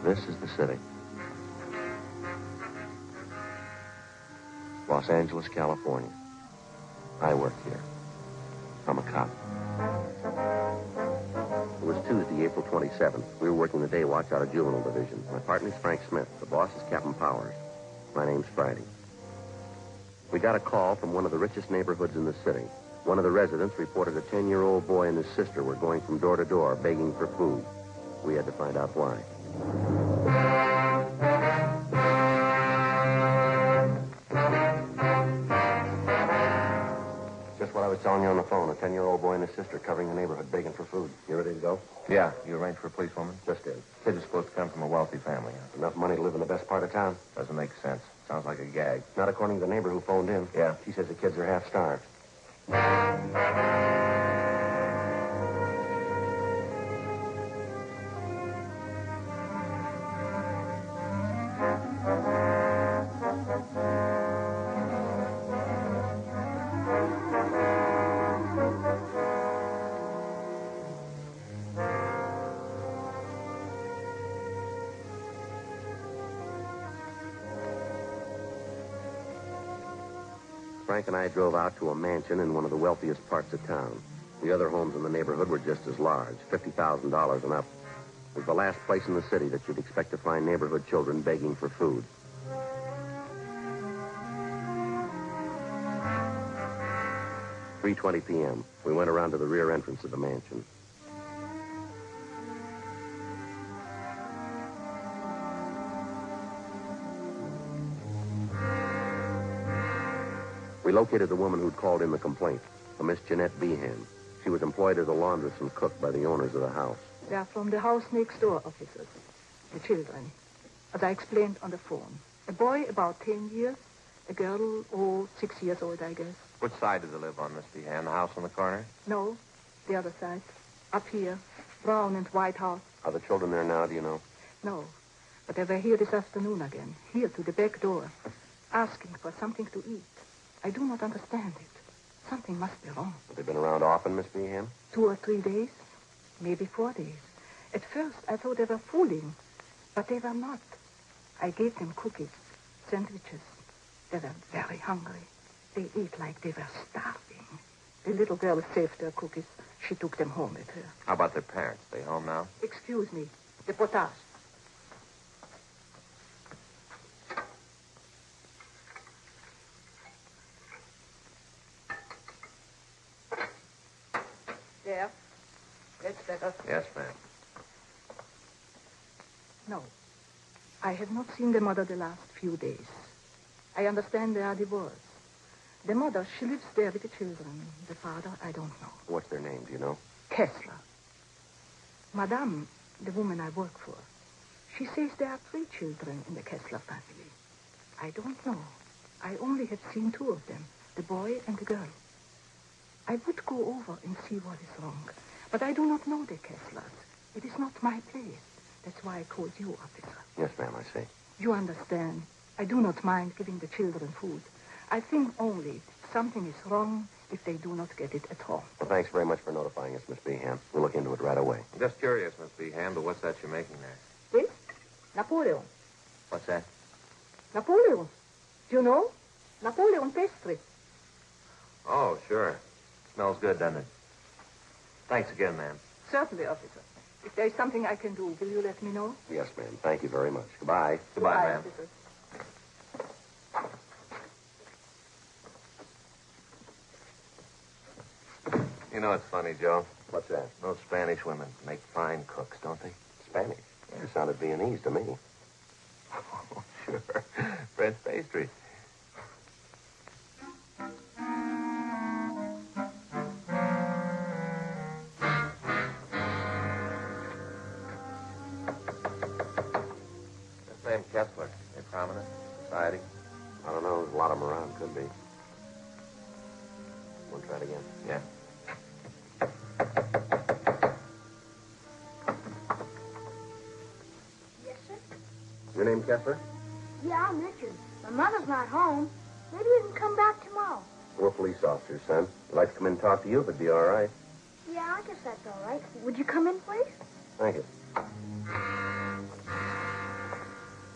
This is the city. Los Angeles, California. I work here. I'm a cop. It was Tuesday, April 27th. We were working the day watch out of Juvenile Division. My partner's Frank Smith. The boss is Captain Powers. My name's Friday. We got a call from one of the richest neighborhoods in the city. One of the residents reported a 10-year-old boy and his sister were going from door to door begging for food. We had to find out why. Just what I was telling you on the phone. A 10-year-old boy and his sister covering the neighborhood begging for food. You ready to go? Yeah, you arranged for a policewoman? Just did. Kids are supposed to come from a wealthy family. Huh? Enough money to live in the best part of town. Doesn't make sense. Sounds like a gag. Not according to the neighbor who phoned in. Yeah. She says the kids are half starved. Frank and I drove out to a mansion in one of the wealthiest parts of town. The other homes in the neighborhood were just as large, $50,000 and up. It was the last place in the city that you'd expect to find neighborhood children begging for food. "3:20 p.m. We went around to the rear entrance of the mansion. We located the woman who'd called in the complaint, a Miss Jeanette Behan. She was employed as a laundress and cook by the owners of the house. They are from the house next door, officers. The children. As I explained on the phone. A boy about 10 years. A girl, 6 years old, I guess. Which side do they live on, Miss Behan? The house on the corner? No, the other side. Up here. Brown and white house. Are the children there now, do you know? No, but they were here this afternoon again. Here to the back door. Asking for something to eat. I do not understand it. Something must be wrong. Have they been around often, Miss Behan? 2 or 3 days. Maybe 4 days. At first, I thought they were fooling. But they were not. I gave them cookies, sandwiches. They were very hungry. They ate like they were starving. The little girl saved their cookies. She took them home with her. How about their parents? They home now? Excuse me. The potash. There. That's better. Yes, ma'am. No. I have not seen the mother the last few days. I understand they are divorced. The mother, she lives there with the children. The father, I don't know. What's their name, do you know? Kessler. Madame, the woman I work for, she says there are 3 children in the Kessler family. I don't know. I only have seen 2 of them, the boy and the girl. I would go over and see what is wrong, but I do not know the Kesslers. It is not my place. That's why I called you, officer. Yes, ma'am, I see. You understand. I do not mind giving the children food. I think only something is wrong if they do not get it at home. Well, thanks very much for notifying us, Miss Behan. We'll look into it right away. I'm just curious, Miss Behan, but what's that you're making there? This? Napoleon. What's that? Napoleon. Do you know? Napoleon pastry. Oh, sure. Smells good, doesn't it? Thanks again, ma'am. Certainly, officer. If there is something I can do, will you let me know? Yes, ma'am. Thank you very much. Goodbye. Goodbye, ma'am. officer. You know, it's funny, Joe. What's that? Those Spanish women make fine cooks, don't they? Spanish. You sounded Viennese to me. Oh, sure. French pastry. This name Kessler, they prominent in society? I don't know. There's a lot of them around. Could be. Want to try it again? Yeah. Yes, Your name Kessler? Yeah, I'm Richard. My mother's not home. Maybe you can come back tomorrow. We're police officers, son. I'd like to come in and talk to you if it'd be all right. Yeah, I guess that's all right. Would you come in, please? Thank you.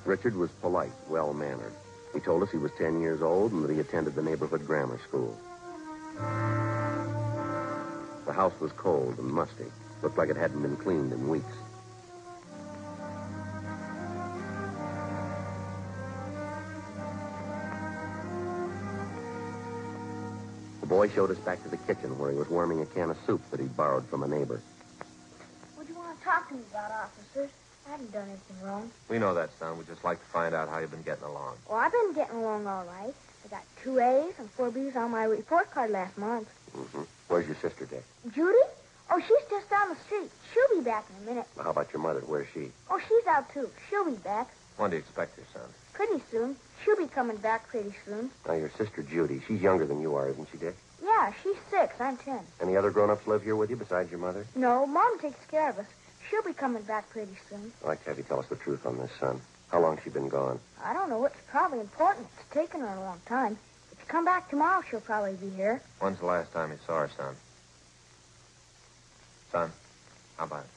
Richard was polite, well-mannered. He told us he was 10 years old and that he attended the neighborhood grammar school. The house was cold and musty. Looked like it hadn't been cleaned in weeks. The boy showed us back to the kitchen where he was warming a can of soup that he'd borrowed from a neighbor. What do you want to talk to me about, officers? I haven't done anything wrong. We know that, son. We'd just like to find out how you've been getting along. Well, I've been getting along all right. I got 2 A's and 4 B's on my report card last month. Mm-hmm. Where's your sister, Dick? Judy? Oh, she's just down the street. She'll be back in a minute. Well, how about your mother? Where's she? Oh, she's out, too. She'll be back. When do you expect her, son? Pretty soon. She'll be coming back pretty soon. Now, your sister, Judy, she's younger than you are, isn't she, Dick? Yeah, she's 6. I'm 10. Any other grown-ups live here with you besides your mother? No, Mom takes care of us. She'll be coming back pretty soon. I'd like to have you tell us the truth on this, son. How long's she been gone? I don't know. It's probably important. It's taken her a long time. If you come back tomorrow, she'll probably be here. When's the last time you saw her, son? Son, how about it?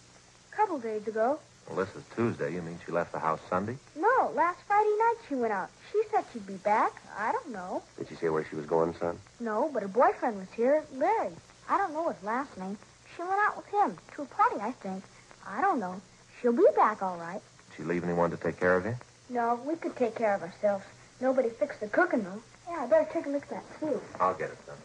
A couple days ago. Well, this is Tuesday. You mean she left the house Sunday? No, last Friday night she went out. She said she'd be back. I don't know. Did she say where she was going, son? No, but her boyfriend was here, Larry. I don't know his last name. She went out with him to a party, I think. I don't know. She'll be back all right. Did she leave anyone to take care of you? No, we could take care of ourselves. Nobody fixed the cooking, though. Yeah, I better take a look at that soup. I'll get it, son.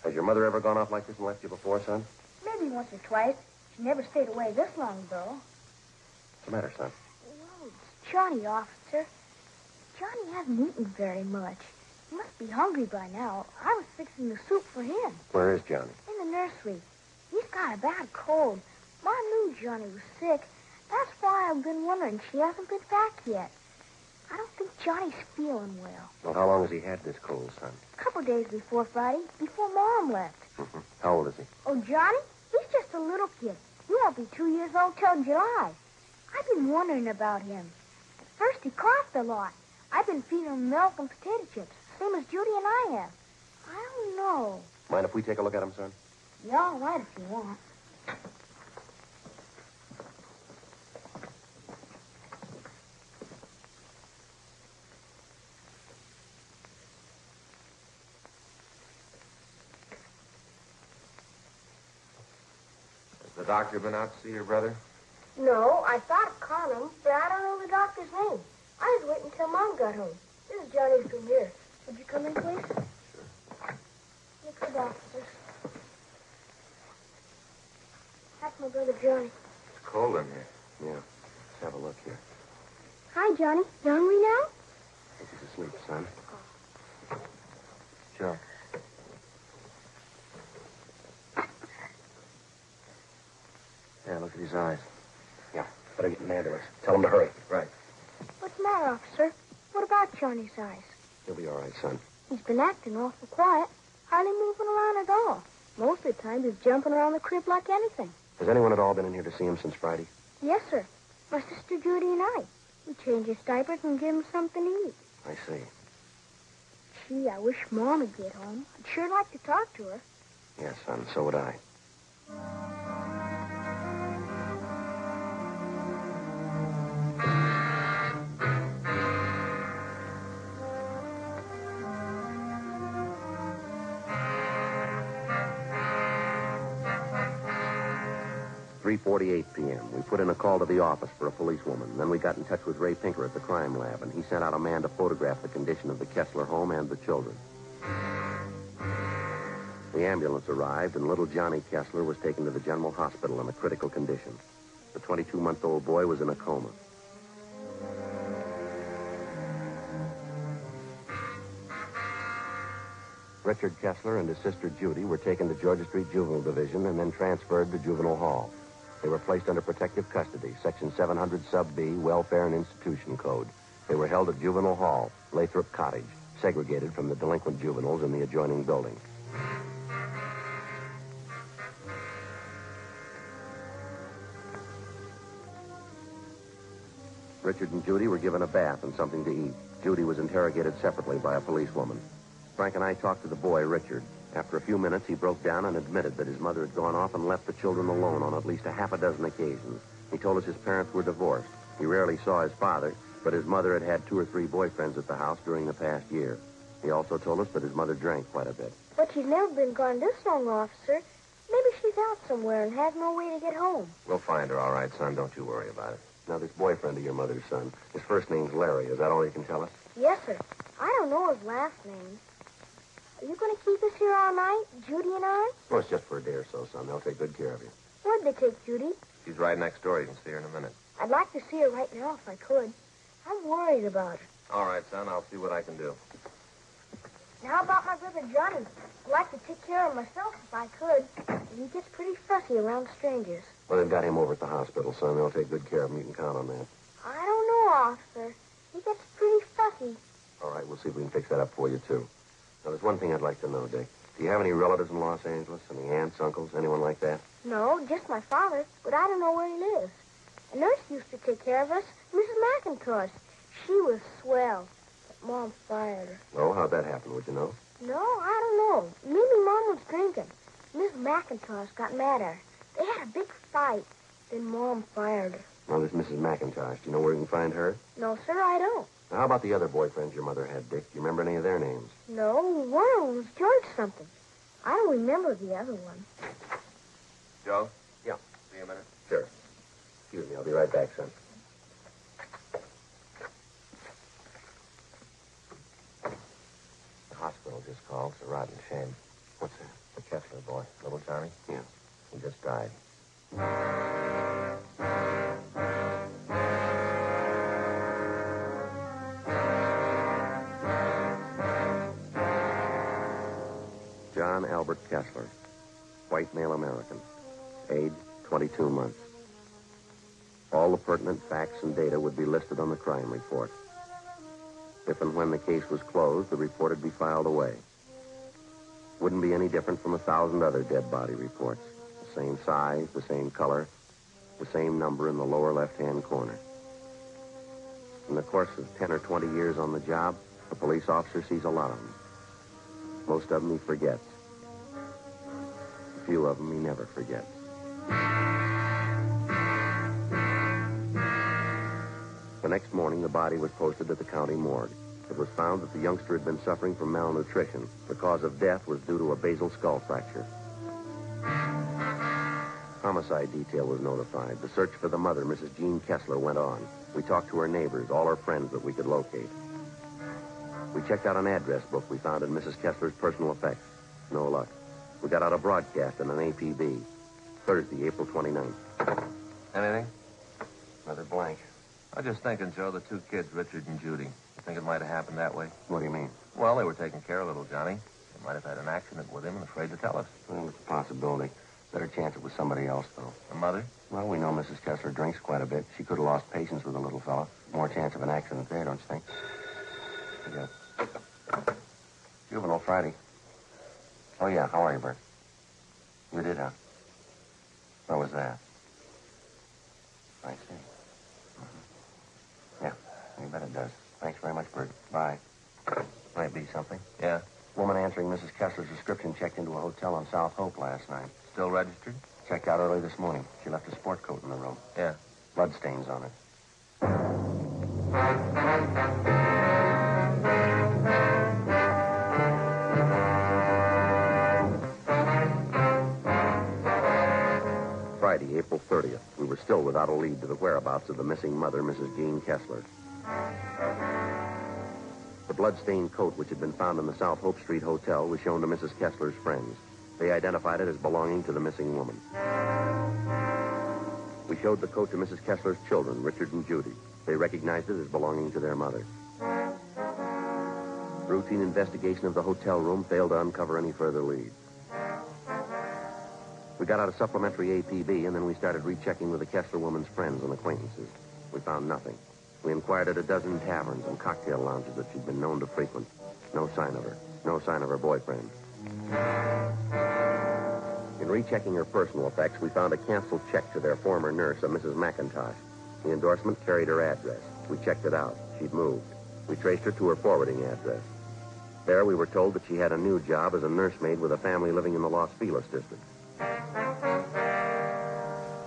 Has your mother ever gone off like this and left you before, son? Maybe once or twice. She never stayed away this long, though. What's the matter, son? Well, it's Johnny, officer. Johnny hasn't eaten very much. He must be hungry by now. I was fixing the soup for him. Where is Johnny? In the nursery. He's got a bad cold. Mom knew Johnny was sick. That's why I've been wondering. She hasn't been back yet. I don't think Johnny's feeling well. Well, how long has he had this cold, son? A couple days before Friday, before Mom left. Mm-hmm. How old is he? Oh, Johnny? He's just a little kid. He won't be 2 years old till July. I've been wondering about him. At first, he coughed a lot. I've been feeding him milk and potato chips, same as Judy and I have. I don't know. Mind if we take a look at him, son? Yeah, all right if you want. Has the doctor been out to see your brother? No, I thought of calling him, but I don't know the doctor's name. I was waiting until Mom got home. This is Johnny's room here. Would you come in, please? Sure. Look for the officers. That's my brother Johnny. It's cold in here. Yeah. Let's have a look here. Hi, Johnny. You hungry now? I think he's asleep, son. Sure. Yeah, look at his eyes. Yeah, better get an ambulance. Tell him to hurry. Right. What's the matter, officer? What about Johnny's eyes? He'll be all right, son. He's been acting awful quiet, hardly moving around at all. Most of the time, he's jumping around the crib like anything. Has anyone at all been in here to see him since Friday? Yes, sir. My sister Judy and I. We change his diapers and give him something to eat. I see. Gee, I wish Mom would get home. I'd sure like to talk to her. Yes, son, so would I. .3:48 p.m. We put in a call to the office for a policewoman. Then we got in touch with Ray Pinker at the crime lab, and he sent out a man to photograph the condition of the Kessler home and the children. The ambulance arrived, and little Johnny Kessler was taken to the general hospital in a critical condition. The 22-month-old boy was in a coma. Richard Kessler and his sister Judy were taken to Georgia Street Juvenile Division and then transferred to Juvenile Hall. They were placed under protective custody, Section 700 Sub B, Welfare and Institution Code. They were held at Juvenile Hall, Lathrop Cottage, segregated from the delinquent juveniles in the adjoining building. Richard and Judy were given a bath and something to eat. Judy was interrogated separately by a policewoman. Frank and I talked to the boy, Richard. After a few minutes, he broke down and admitted that his mother had gone off and left the children alone on at least a half a dozen occasions. He told us his parents were divorced. He rarely saw his father, but his mother had had 2 or 3 boyfriends at the house during the past year. He also told us that his mother drank quite a bit. But she's never been gone this long, officer. Maybe she's out somewhere and has no way to get home. We'll find her, all right, son. Don't you worry about it. Now, this boyfriend of your mother's son, his first name's Larry. Is that all you can tell us? Yes, sir. I don't know his last name. Are you going to keep us here all night, Judy and I? Well, it's just for a day or so, son. They'll take good care of you. Where'd they take Judy? She's right next door. You can see her in a minute. I'd like to see her right now if I could. I'm worried about her. All right, son. I'll see what I can do. Now about my brother Johnny. I'd like to take care of myself if I could. He gets pretty fussy around strangers. Well, they've got him over at the hospital, son. They'll take good care of him. You can count on that. I don't know, officer. He gets pretty fussy. All right, we'll see if we can fix that up for you, too. Now, there's one thing I'd like to know, Dick. Do you have any relatives in Los Angeles? Any aunts, uncles, anyone like that? No, just my father, but I don't know where he lives. A nurse used to take care of us, Mrs. McIntosh. She was swell, but Mom fired her. Oh, how'd that happen? Would you know? No, I don't know. Maybe Mom was drinking. Miss McIntosh got mad at her. They had a big fight. Then Mom fired her. Now, this Mrs. McIntosh, do you know where you can find her? No, sir, I don't. Now, how about the other boyfriends your mother had, Dick? Do you remember any of their names? No, one of them was George something. I don't remember the other one. Joe? Yeah. See you a minute. Sure. Excuse me, I'll be right back, son. The hospital just called. It's a rotten shame. What's that? The Kessler boy, little Johnny. Yeah. He just died. John Albert Kessler, white male American, age 22 months. All the pertinent facts and data would be listed on the crime report. If and when the case was closed, the report would be filed away. Wouldn't be any different from 1,000 other dead body reports. The same size, the same color, the same number in the lower left-hand corner. In the course of 10 or 20 years on the job, a police officer sees a lot of them. Most of them he forgets. A few of them he never forgets. The next morning, the body was posted at the county morgue. It was found that the youngster had been suffering from malnutrition. The cause of death was due to a basal skull fracture. Homicide detail was notified. The search for the mother, Mrs. Jean Kessler, went on. We talked to her neighbors, all her friends that we could locate. We checked out an address book we found in Mrs. Kessler's personal effects. No luck. We got out a broadcast in an APB. Thursday, April 29th. Anything? Another blank. I was just thinking, Joe, the 2 kids, Richard and Judy. You think it might have happened that way? What do you mean? Well, they were taking care of little Johnny. They might have had an accident with him and afraid to tell us. Well, it's a possibility. Better chance it was somebody else, though. The mother? Well, we know Mrs. Kessler drinks quite a bit. She could have lost patience with the little fella. More chance of an accident there, don't you think? Yeah. Juvenile Friday. Oh, yeah. How are you, Bert? You did, huh? What was that? I see. Yeah, you bet it does. Thanks very much, Bert. Bye. Might be something. Yeah. Woman answering Mrs. Kessler's description checked into a hotel on South Hope last night. Still registered? Checked out early this morning. She left a sport coat in the room. Yeah. Blood stains on it. Friday, April 30th. We were still without a lead to the whereabouts of the missing mother, Mrs. Jean Kessler. The blood-stained coat which had been found in the South Hope Street Hotel was shown to Mrs. Kessler's friends. They identified it as belonging to the missing woman. We showed the coat to Mrs. Kessler's children, Richard and Judy. They recognized it as belonging to their mother. Routine investigation of the hotel room failed to uncover any further leads. We got out a supplementary APB, and then we started rechecking with the Kessler woman's friends and acquaintances. We found nothing. We inquired at a dozen taverns and cocktail lounges that she'd been known to frequent. No sign of her. No sign of her boyfriend. In rechecking her personal effects, we found a canceled check to their former nurse, a Mrs. McIntosh. The endorsement carried her address. We checked it out. She'd moved. We traced her to her forwarding address. There, we were told that she had a new job as a nursemaid with a family living in the Los Feliz district.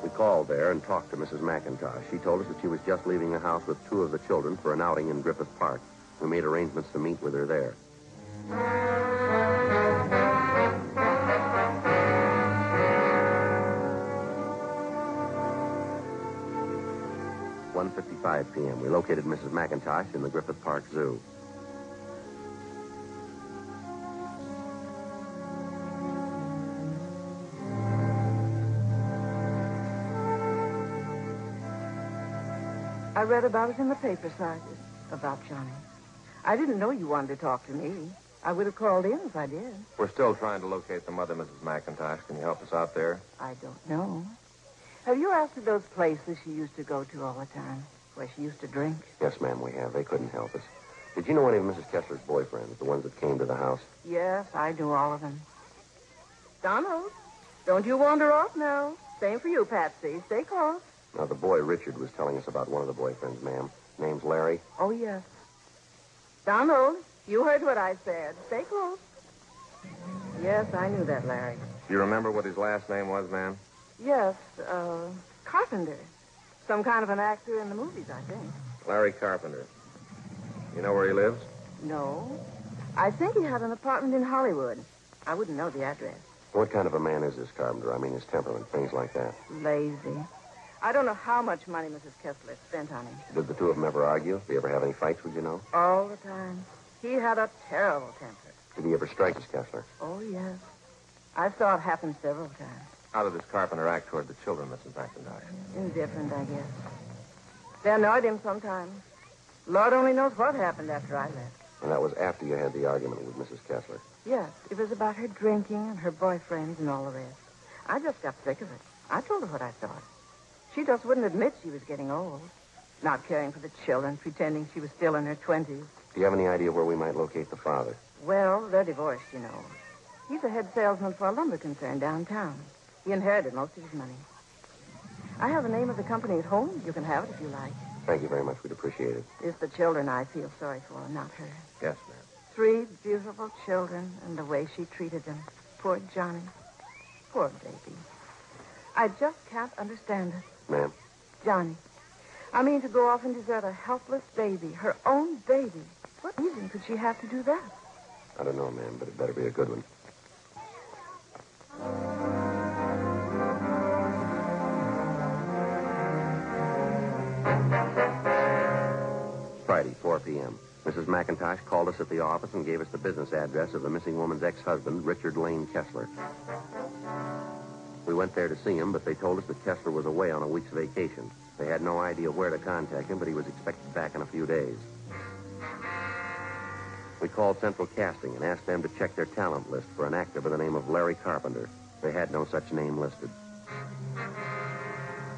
We called there and talked to Mrs. McIntosh. She told us that she was just leaving the house with two of the children for an outing in Griffith Park. We made arrangements to meet with her there. At 1:55 p.m., we located Mrs. McIntosh in the Griffith Park Zoo. I read about it in the paper, Sergeant, about Johnny. I didn't know you wanted to talk to me. I would have called in if I did. We're still trying to locate the mother, Mrs. McIntosh. Can you help us out there? I don't know. Have you asked her those places she used to go to all the time, where she used to drink? Yes, ma'am, we have. They couldn't help us. Did you know any of Mrs. Kessler's boyfriends, the ones that came to the house? Yes, I knew all of them. Donald, don't you wander off now. Same for you, Patsy. Stay close. Now, the boy Richard was telling us about one of the boyfriends, ma'am. Name's Larry. Oh, yes. Donald, you heard what I said. Stay close. Yes, I knew that, Larry. Do you remember what his last name was, ma'am? Yes, Carpenter. Some kind of an actor in the movies, I think. Larry Carpenter. You know where he lives? No. I think he had an apartment in Hollywood. I wouldn't know the address. What kind of a man is this Carpenter? I mean, his temperament, things like that. Lazy. I don't know how much money Mrs. Kessler spent on him. Did the two of them ever argue? Did they ever have any fights, would you know? All the time. He had a terrible temper. Did he ever strike Miss Kessler? Oh, yes. I saw it happen several times. How did this Carpenter act toward the children, Mrs. McIntosh? Indifferent, I guess. They annoyed him sometimes. Lord only knows what happened after I left. And that was after you had the argument with Mrs. Kessler. Yes, it was about her drinking and her boyfriends and all the rest. I just got sick of it. I told her what I thought. She just wouldn't admit she was getting old. Not caring for the children, pretending she was still in her 20s. Do you have any idea where we might locate the father? Well, they're divorced, you know. He's a head salesman for a lumber concern downtown. He inherited most of his money. I have the name of the company at home. You can have it if you like. Thank you very much. We'd appreciate it. It's the children I feel sorry for, not her. Yes, ma'am. 3 beautiful children and the way she treated them. Poor Johnny. Poor baby. I just can't understand it. Ma'am? Johnny. I mean, to go off and desert a helpless baby, her own baby. What reason could she have to do that? I don't know, ma'am, but it better be a good one. Friday, 4 p.m. Mrs. McIntosh called us at the office and gave us the business address of the missing woman's ex-husband, Richard Lane Kessler. We went there to see him, but they told us that Kessler was away on a week's vacation. They had no idea where to contact him, but he was expected back in a few days. We called Central Casting and asked them to check their talent list for an actor by the name of Larry Carpenter. They had no such name listed.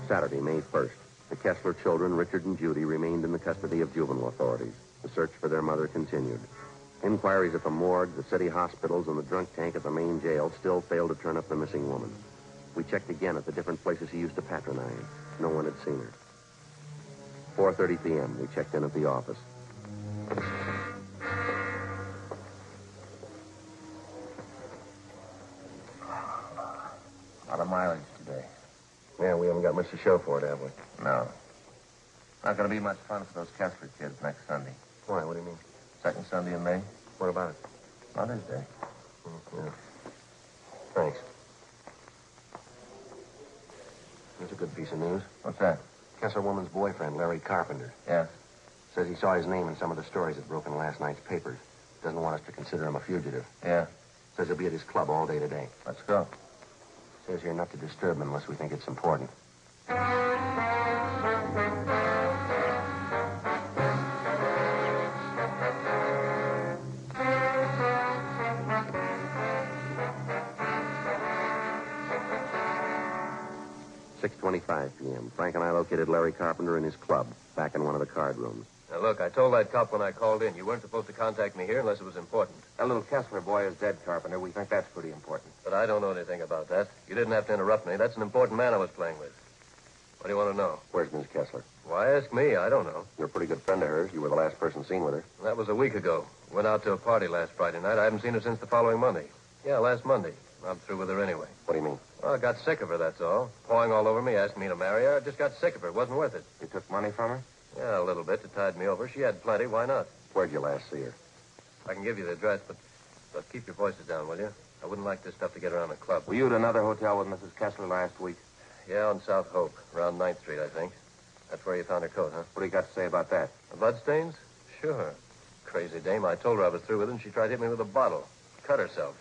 Saturday, May 1st. The Kessler children, Richard and Judy, remained in the custody of juvenile authorities. The search for their mother continued. Inquiries at the morgue, the city hospitals, and the drunk tank at the main jail still failed to turn up the missing woman. We checked again at the different places he used to patronize. No one had seen her. 4:30 p.m., we checked in at the office. A lot of mileage today. Yeah, we haven't got much to show for it, have we? No. Not going to be much fun for those Kessler kids next Sunday. Why? What do you mean? Second Sunday in May. What about it? Mother's Day. Yeah. Thanks. Here's a good piece of news. What's that? Kessler woman's boyfriend, Larry Carpenter. Yes. Says he saw his name in some of the stories that broke in last night's papers. Doesn't want us to consider him a fugitive. Yeah. Says he'll be at his club all day today. Let's go. Says here not to disturb him unless we think it's important. .25 p.m. Frank and I located Larry Carpenter in his club, back in one of the card rooms. Now, look, I told that cop when I called in, you weren't supposed to contact me here unless it was important. That little Kessler boy is dead, Carpenter. We think that's pretty important. But I don't know anything about that. You didn't have to interrupt me. That's an important man I was playing with. What do you want to know? Where's Miss Kessler? What? Why ask me? I don't know. You're a pretty good friend of hers. You were the last person seen with her. That was a week ago. Went out to a party last Friday night. I haven't seen her since the following Monday. Yeah, last Monday. I'm through with her anyway. What do you mean? Well, I got sick of her, that's all. Pawing all over me, asking me to marry her. I just got sick of her. It wasn't worth it. You took money from her? Yeah, a little bit to tide me over. She had plenty. Why not? Where'd you last see her? I can give you the address, but keep your voices down, will you? I wouldn't like this stuff to get around the club. Were you at another hotel with Mrs. Kessler last week? Yeah, on South Hope, around 9th Street, I think. That's where you found her coat, huh? What do you got to say about that? The bloodstains? Sure. Crazy dame. I told her I was through with her, and she tried to hit me with a bottle. Cut herself.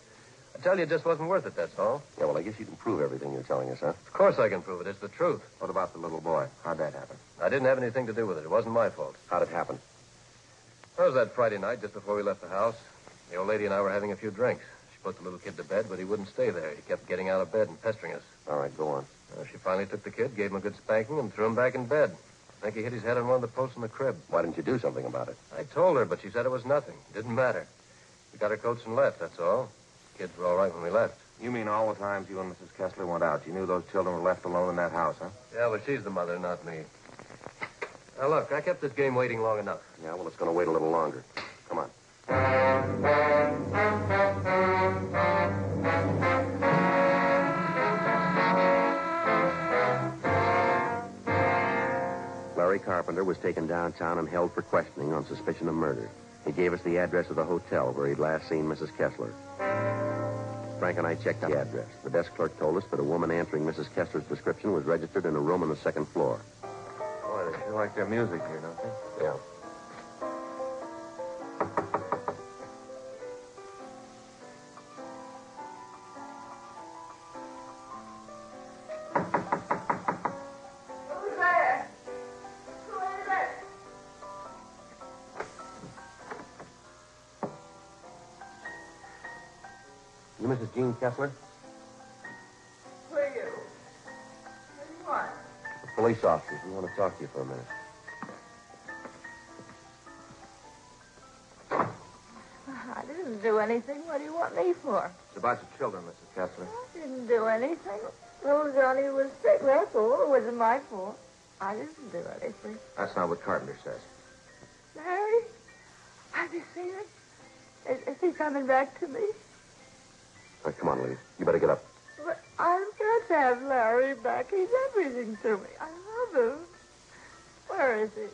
I tell you, it just wasn't worth it, that's all. Yeah, well, I guess you can prove everything you're telling us, huh? Of course I can prove it. It's the truth. What about the little boy? How'd that happen? I didn't have anything to do with it. It wasn't my fault. How'd it happen? It was that Friday night, just before we left the house. The old lady and I were having a few drinks. She put the little kid to bed, but he wouldn't stay there. He kept getting out of bed and pestering us. All right, go on. She finally took the kid, gave him a good spanking, and threw him back in bed. I think he hit his head on one of the posts in the crib. Why didn't you do something about it? I told her, but she said it was nothing. It didn't matter. We got our coats and left, that's all. Kids were all right when we left. You mean all the times you and Mrs. Kessler went out, you knew those children were left alone in that house, huh? Yeah, well, she's the mother, not me. Now, look, I kept this game waiting long enough. Yeah, well, it's going to wait a little longer. Come on. Larry Carpenter was taken downtown and held for questioning on suspicion of murder. He gave us the address of the hotel where he'd last seen Mrs. Kessler. Frank and I checked out the address. The desk clerk told us that a woman answering Mrs. Kessler's description was registered in a room on the second floor. Boy, they sure like their music here, don't they? Yeah. Who's there? Who is it? You Mrs. Jean Kessler? Who are you? What do you want? Police officers. We want to talk to you for a minute. I didn't do anything. What do you want me for? It's about your children, Mrs. Kessler. I didn't do anything. Little Johnny was sick, that's all. It wasn't my fault. I didn't do anything. That's not what Carpenter says. Larry? Have you seen him? Is he coming back to me? All right, come on, ladies. You better get up. But I've got to have Larry back. He's everything to me. I love him. Where is he?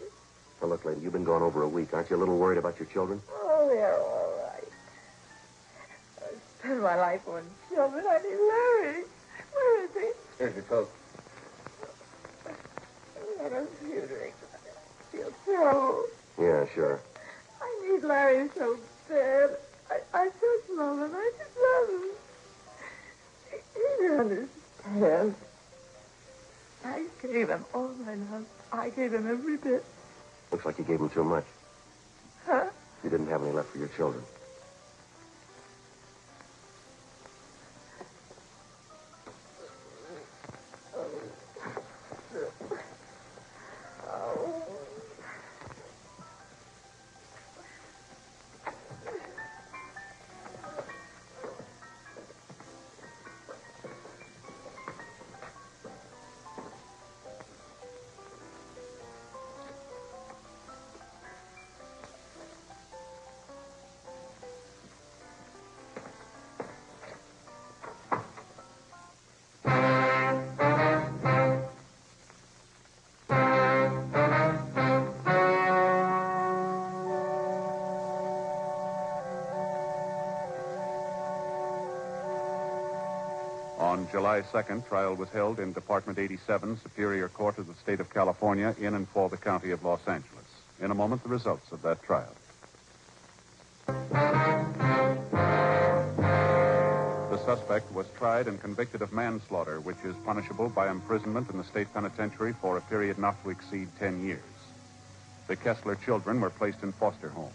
Now, look, lady, you've been gone over a week. Aren't you a little worried about your children? Oh, they're all right. I spend my life on children. I need Larry. Where is he? Here's your coat. Let us few drinks. I feel so. Yeah, sure. I need Larry so bad. I just love him. I just love him. He doesn't understand. I gave him all my love. I gave him every bit. Looks like you gave them too much. Huh? You didn't have any left for your children. On July 2nd, trial was held in Department 87, Superior Court of the State of California, in and for the County of Los Angeles. In a moment, the results of that trial. The suspect was tried and convicted of manslaughter, which is punishable by imprisonment in the state penitentiary for a period not to exceed 10 years. The Kessler children were placed in foster homes.